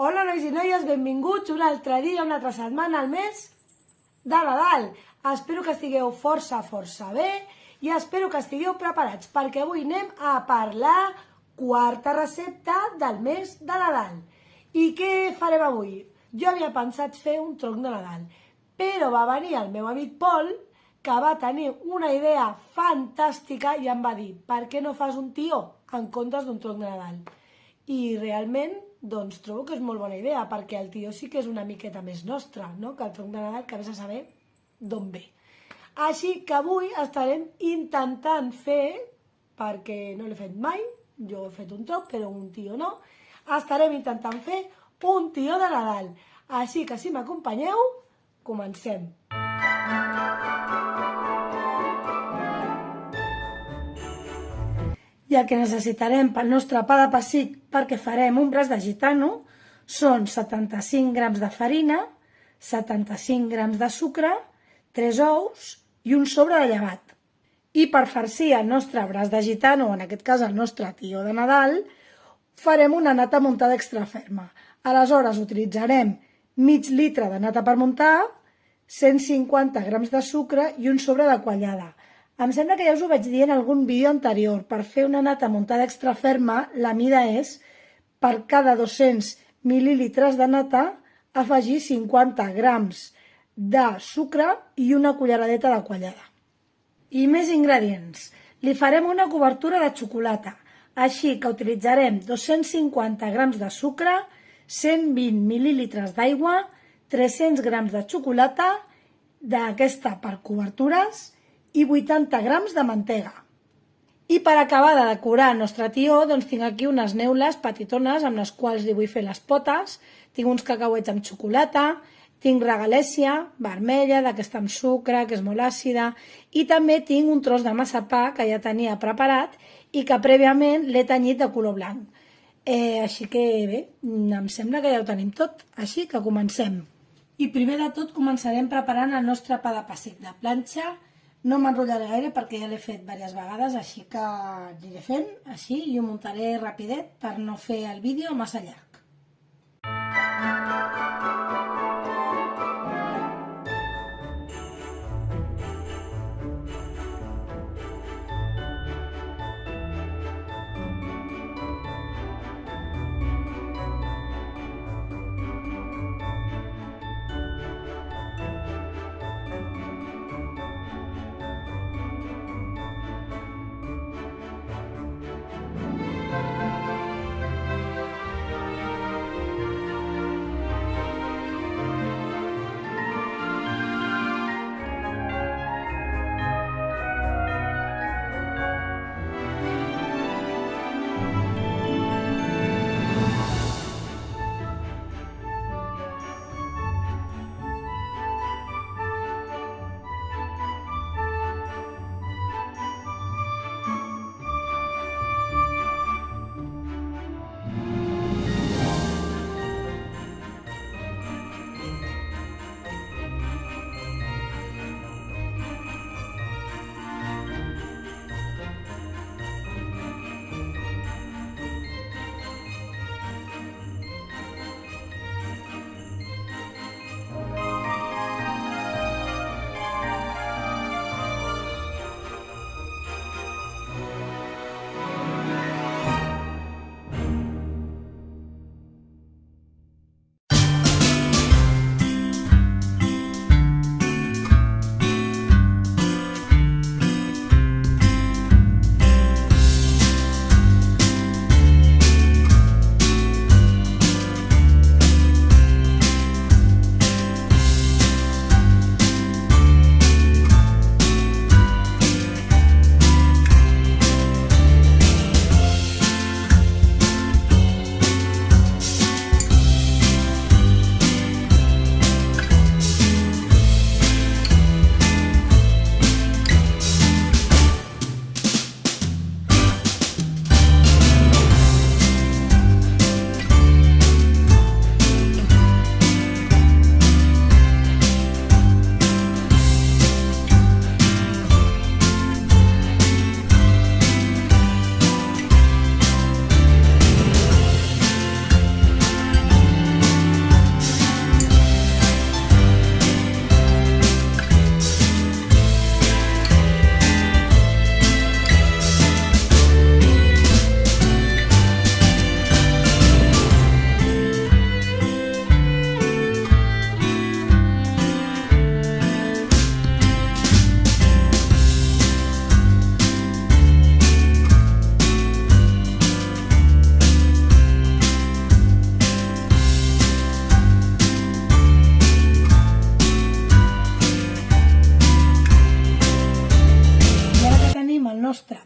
Hola, nois i noies, benvinguts un altre dia, una altra setmana al mes de Nadal. Espero que estigueu força bé i espero que estigueu preparats perquè avui anem a parlar quarta recepta del mes de Nadal. I què farem avui? Jo havia pensat fer un tronc de Nadal, però va venir el meu amic Pol, que va tenir una idea fantàstica i em va dir: per què no fas un tió en comptes d'un tronc de Nadal? I realment doncs trobo que és molt bona idea, perquè el tió sí que és una miqueta més nostre, no? Que el tronc de Nadal, que vés a saber d'on ve. Així que avui estarem intentant fer, perquè no l'he fet mai, jo he fet un tronc però un tió no, estarem intentant fer un tió de Nadal. Així que si m'acompanyeu, comencem. I el que necessitarem pel nostre pa de pessic, perquè farem un braç de gitano, són 75 grams de farina, 75 grams de sucre, 3 ous i un sobre de llevat. I per farcir el nostre braç de gitano, o en aquest cas el nostre tió de Nadal, farem una nata muntada extra ferma. Aleshores utilitzarem mig litre de nata per muntar, 150 grams de sucre i un sobre de quallada. Em sembla que ja us ho vaig dir en algun vídeo anterior. Per fer una nata muntada extra ferma, la mida és per cada 200 mil·lilitres de nata afegir 50 grams de sucre i una culleradeta de quallada. I més ingredients. Li farem una cobertura de xocolata, així que utilitzarem 250 grams de sucre, 120 mil·lilitres d'aigua, 300 grams de xocolata, d'aquesta per cobertures, i 80 grams de mantega. I per acabar de decorar el nostre tió, doncs tinc aquí unes neules petitones amb les quals li vull fer les potes, tinc uns cacauets amb xocolata, tinc regalèssia vermella, d'aquesta amb sucre, que és molt àcida, i també tinc un tros de massapà que ja tenia preparat i que prèviament l'he tenyit de color blanc. Així que bé, em sembla que ja ho tenim tot, així que comencem. I primer de tot començarem preparant el nostre pa de pessic de planxa. No m'enrotllaré gaire perquè ja l'he fet diverses vegades, així que aniré fent així i ho muntaré rapidet per no fer el vídeo massa llarg.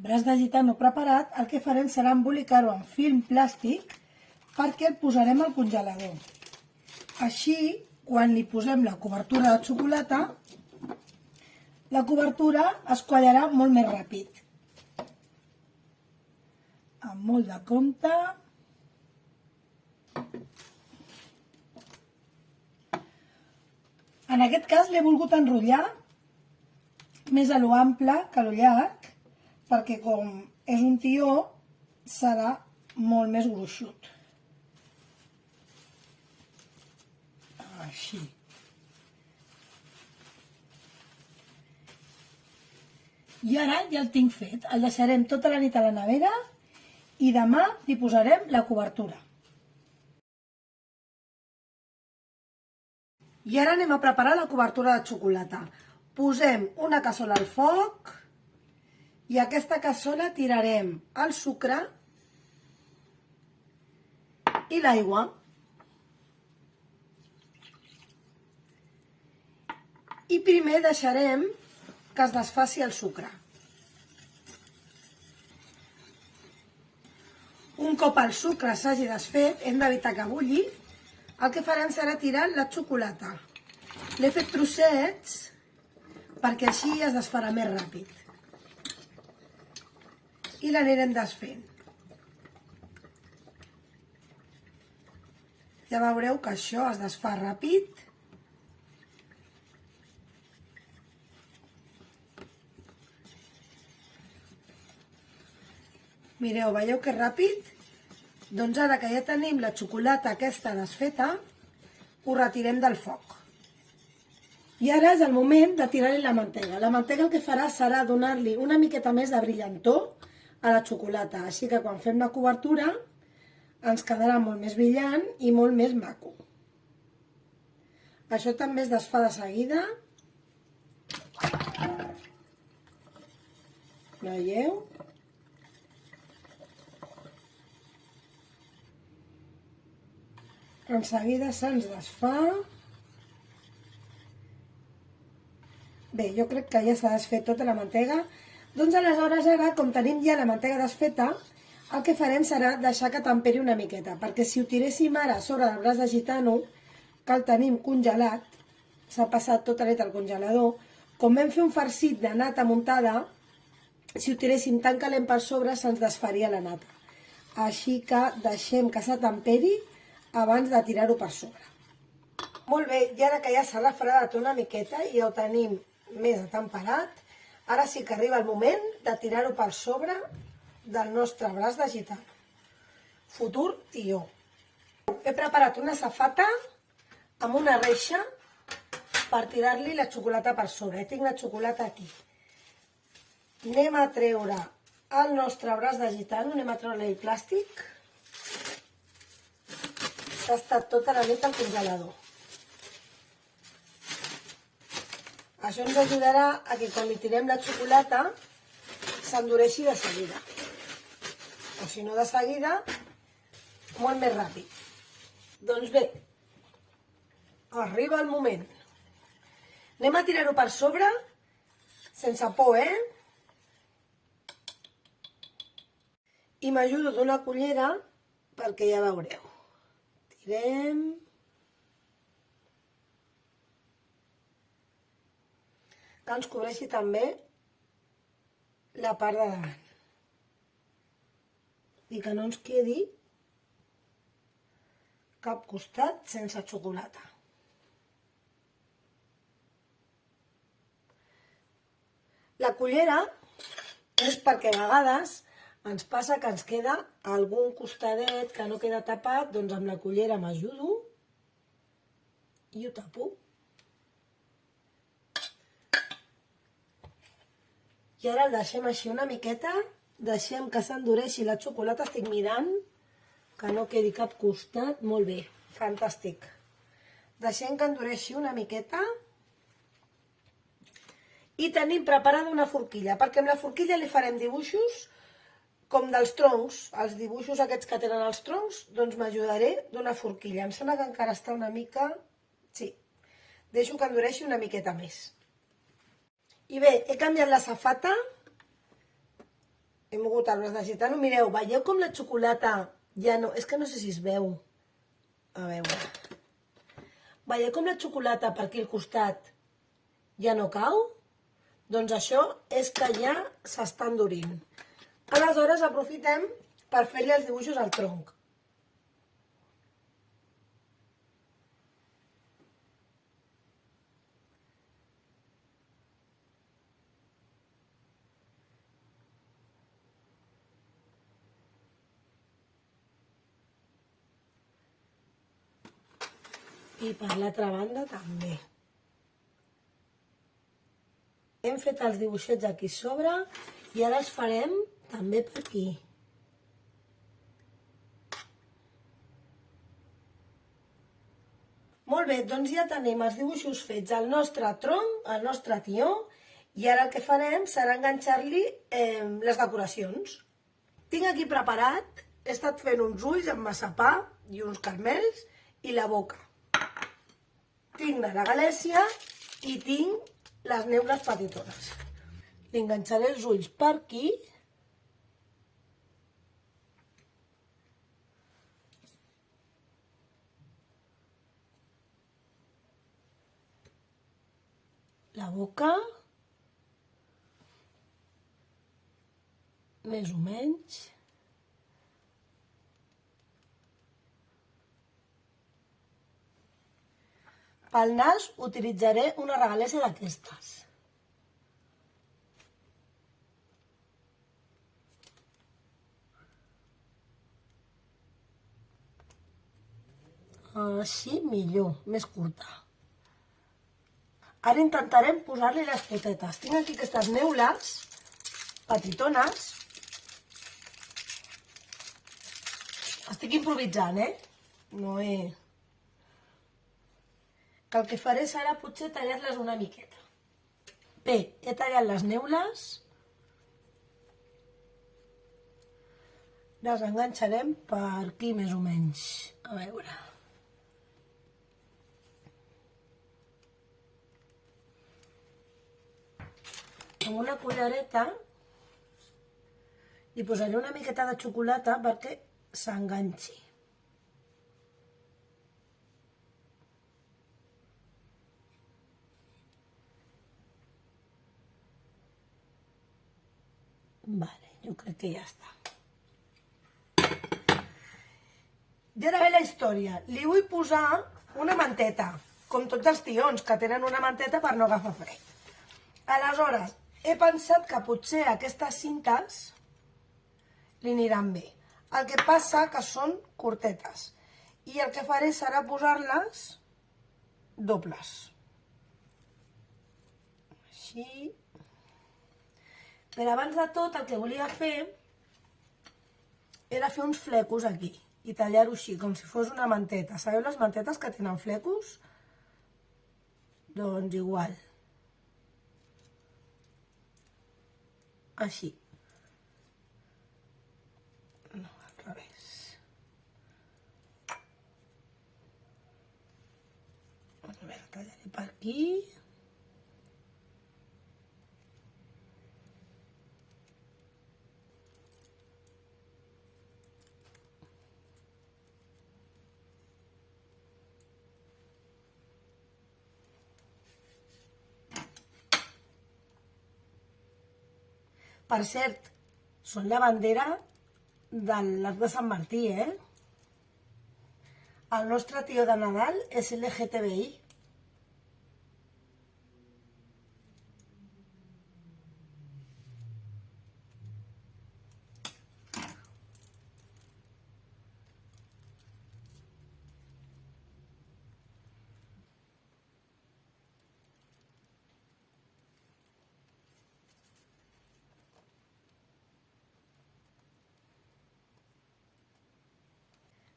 braç de gitano preparat, el que farem serà embolicar-ho en film plàstic perquè el posarem al congelador. Així, quan li posem la cobertura de xocolata, la cobertura es quallarà molt més ràpid. Amb molt de compte. En aquest cas l'he volgut enrotllar més a lo ample que a lo llarg, perquè com és un tió serà molt més gruixut. Així. I ara ja el tinc fet. El deixarem tota la nit a la nevera i demà li posarem la cobertura. I ara anem a preparar la cobertura de xocolata. Posem una cassola al foc i a aquesta cassola tirarem el sucre i l'aigua. I primer deixarem que es desfaci el sucre. Un cop el sucre s'hagi desfet, hem d'evitar que bulli. El que farem serà tirar la xocolata. L'he fet trossets perquè així es desfarà més ràpid. I l'anirem desfent. Ja veureu que això es desfà ràpid. Mireu, veieu que ràpid? Doncs ara que ja tenim la xocolata aquesta desfeta, ho retirem del foc. I ara és el moment de tirar-li la mantega. La mantega el que farà serà donar-li una miqueta més de brillantor a la xocolata. Així que quan fem la cobertura ens quedarà molt més brillant i molt més maco. Això també es desfà de seguida. Veieu? En seguida se'ns desfà. Bé, jo crec que ja s'ha desfet tota la mantega. Doncs aleshores ara, com tenim ja la mantega desfeta, el que farem serà deixar que temperi una miqueta, perquè si ho tiréssim ara sobre del braç de gitano, que el tenim congelat, s'ha passat tota la nit al congelador, com vam fer un farcit de nata muntada, si ho tiréssim tan calent per sobre se'ns desfaria la nata. Així que deixem que s'atemperi abans de tirar-ho per sobre. Molt bé, i ara que ja s'ha refredat una miqueta i ja ho tenim més atemperat, ara sí que arriba el moment de tirar-ho per sobre del nostre braç de gitano. Futur tió. He preparat una safata amb una reixa per tirar-li la xocolata per sobre. Tinc la xocolata aquí. Anem a treure el nostre braç de gitano, anem a treure el plàstic. Ha estat tota la nit al congelador. Això ens ajudarà a que quan li tirem la xocolata s'endureixi de seguida. O si no de seguida, molt més ràpid. Doncs bé, arriba el moment. Anem a tirar-ho per sobre, sense por, I m'ajudo d'una cullera perquè ja veureu. Tirem. Que ens cobreixi també la part de davant. I que no ens quedi cap costat sense xocolata. La cullera és perquè a vegades ens passa que ens queda algun costadet que no queda tapat, doncs amb la cullera m'ajudo i ho tapo. I ara el deixem així una miqueta, deixem que s'endureixi la xocolata, estic mirant que no quedi cap costat, molt bé, fantàstic. Deixem que endureixi una miqueta i tenim preparada una forquilla, perquè amb la forquilla li farem dibuixos com dels troncs, els dibuixos aquests que tenen els troncs, doncs m'ajudaré d'una forquilla. Em sembla que encara està una mica... Sí, deixo que endureixi una miqueta més. I bé, he canviat la safata He mogut el braç de gitano. Mireu, veieu com la xocolata ja no... És que no sé si es veu. A veure. Veieu com la xocolata per aquí al costat ja no cau? Doncs això és que ja s'està endurint. Aleshores aprofitem per fer-li els dibuixos al tronc. I per l'altra banda també. Hem fet els dibuixets aquí sobre i ara els farem també per aquí. Molt bé, doncs ja tenim els dibuixos fets al nostre tronc, al nostre tió, i ara el que farem serà enganxar-li les decoracions. Tinc aquí preparat, he estat fent uns ulls amb massapà i uns caramels i la boca. Tinc la regalèssia i tinc les neules petitones. Li enganxaré els ulls per aquí. La boca. Més o menys. Pel nas utilitzaré una regalèssia d'aquestes. Així millor, més curta. Ara intentarem posar-li les potetes. Tinc aquí aquestes neules petitones. Estic improvisant, No he... Que el que faré serà potser tallar-les una miqueta. Bé, he tallat les neules. Les enganxarem per aquí més o menys. A veure. Amb una cullereta li posaré una miqueta de xocolata perquè s'enganxi. Vale, jo crec que ja està. I ara ve la història. Li vull posar una manteta, com tots els tions que tenen una manteta per no agafar fred. Aleshores, he pensat que potser aquestes cintes li aniran bé. El que passa que són curtetes i el que faré serà posar-les dobles. Així. Però abans de tot el que volia fer era fer uns flecos aquí i tallar-ho així, com si fos una manteta. Sabeu les mantetes que tenen flecos? Doncs igual. Així. No, al revés. A veure, tallaré per aquí. Per cert, són la bandera de l'Arc de Sant Martí, El nostre tió de Nadal és LGTBI.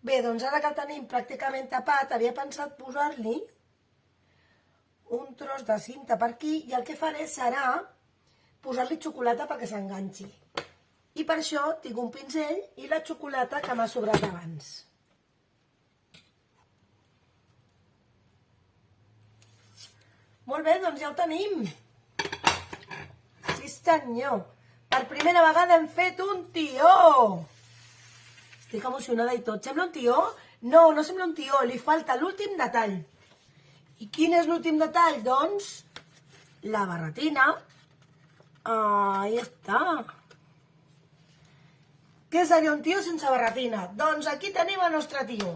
Bé, doncs ara que el tenim pràcticament tapat, havia pensat posar-li un tros de cinta per aquí i el que faré serà posar-li xocolata perquè s'enganxi. I per això tinc un pinzell i la xocolata que m'ha sobrat abans. Molt bé, doncs ja ho tenim. Sí senyor. Per primera vegada hem fet un tió! Estic emocionada i tot. Sembla un tió? No, no sembla un tió, li falta l'últim detall. I quin és l'últim detall? Doncs, la barretina. Ahí està. Què seria un tió sense barretina? Doncs aquí tenim el nostre tió.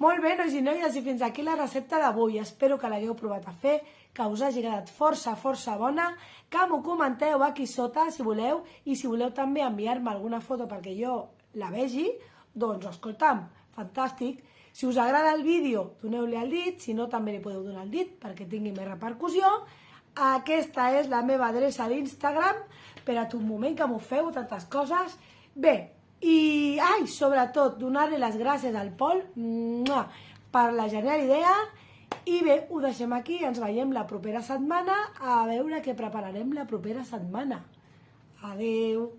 Molt bé, nois i noies, i fins aquí la recepta d'avui. Espero que l'hagueu provat a fer, que us hagi quedat força bona, que m'ho comenteu aquí sota si voleu, i si voleu també enviar-me alguna foto perquè jo la vegi, doncs escolta'm, fantàstic. Si us agrada el vídeo, doneu-li el dit, si no també li podeu donar el dit perquè tingui més repercussió. Aquesta és la meva adreça d'Instagram, per a un moment que m'ho feu, tantes coses. Bé, i sobretot donar-li les gràcies al Pol per la genial idea. I bé, ho deixem aquí, ens veiem la propera setmana a veure què prepararem la propera setmana. Adeu!